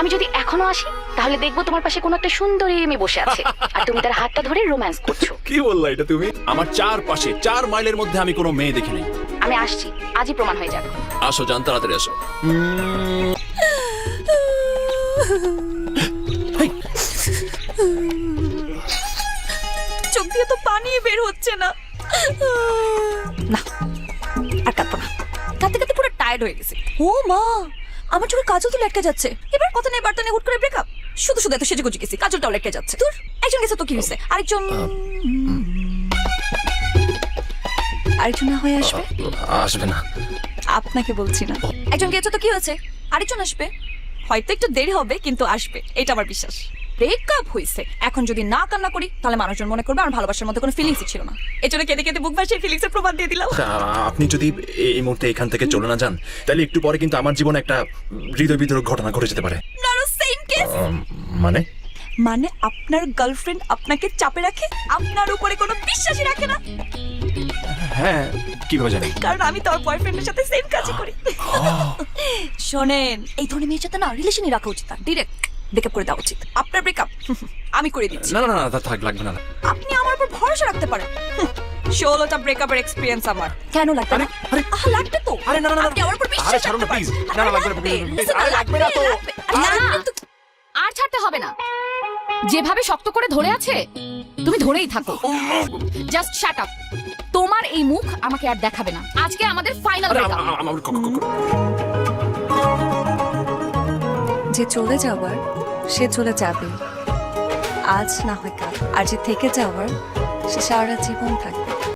আমি যদি এখনো আসি তাহলে দেখবো তোমার পাশে কোনো একটা সুন্দরী মেয়ে বসে আছে আর তুমি তার হাতটা ধরে রোম্যান্স করছো। কি বললা এটা তুমি? আমার চারপাশে 4 মাইলের মধ্যে আমি কোনো মেয়ে দেখি নাই। আমি আসছি, আজই প্রমাণ হয়ে যাবে। আসো জান, তাড়াতাড়ি আসো। চোখ দিয়ে তো পানি বের হচ্ছে না। না আর কাঁদবো না, কাঁদতে কাঁদতে পুরো টায়ার্ড হয়ে গেছে। ও মা, আমার চোখে কাজল তো লটকে যাচ্ছে। এবার কথা নেই বার্তা নেই, হুট করে ব্রেকআপ। শুধু শুধু এত সেজে গুজে গেছি, কাজলটাও লটকে যাচ্ছে। তোর একজন গেছে তো কি হয়েছে, আরেকজন না হয়ে আসবে। আসবে না। আপনাকে বলছি না, একজন গেছে তো কি হয়েছে, আরেকজন আসবে। হয়তো একটু দেরি হবে কিন্তু আসবে, এটা আমার বিশ্বাস। ব্রেকআপ হয়েছে, এখন যদি না কান্না করি তাহলে মানুষজন মনে করবে আমার ভালোবাসার মধ্যে কোনো ফিলিংসই ছিল না। এই জন্য কেঁদে কেঁদে বুক ভাসিয়ে ফিলিংসের প্রমাণ দিয়ে দিলাম। আপনি যদি এই মুহূর্তে এখান থেকে চলে না যান তাহলে একটু পরে কিন্তু আমার জীবনে একটা হৃদয় বিদ্রোহ ঘটনা ঘটে যেতে পারে। Same case. মানে মানে আপনার গার্লফ্রেন্ড আপনাকে চাপে রাখে, আপনার উপরে কোনো বিশ্বাসই রাখে না। হ্যাঁ, কিভাবে জানেন? কারণ আমি তোর বয়ফ্রেন্ডের সাথে সেম কাজই করি। শোনেন, এই ধরনের মেয়ের সাথে না রিলেশনই রাখা উচিত না, ডিরেক্ট ব্রেকআপ করে দেওয়া উচিত। আপনার ব্রেকআপ আমি করে দিচ্ছি। না না না, থাক, লাগবে না। আপনি আমার উপর ভরসা রাখতে পারেন। 16টা ব্রেকআপের এক্সপেরিয়েন্স আমার। কেন লাগবে না? আরে লাগবে তো। আরে না না না, আপনি আমার উপর বিশ্বাস ছাড়ুন না প্লিজ। না না, লাগবে না প্লিজ। আরে লাগবে না তো। আর ছাড়তে হবে না, যেভাবে শক্ত করে ধরে আছে তুমি ধরেই থাকো। Just shut up. তোমার এই মুখ আমাকে আর দেখাবে না। আজকে আমাদের ফাইনাল ব্রেকআপ। যে চলে যাওয়ার সে চলে যাবে, আজ না হয় কাল। আর যে থেকে যাওয়ার সে সারা জীবন থাকবে।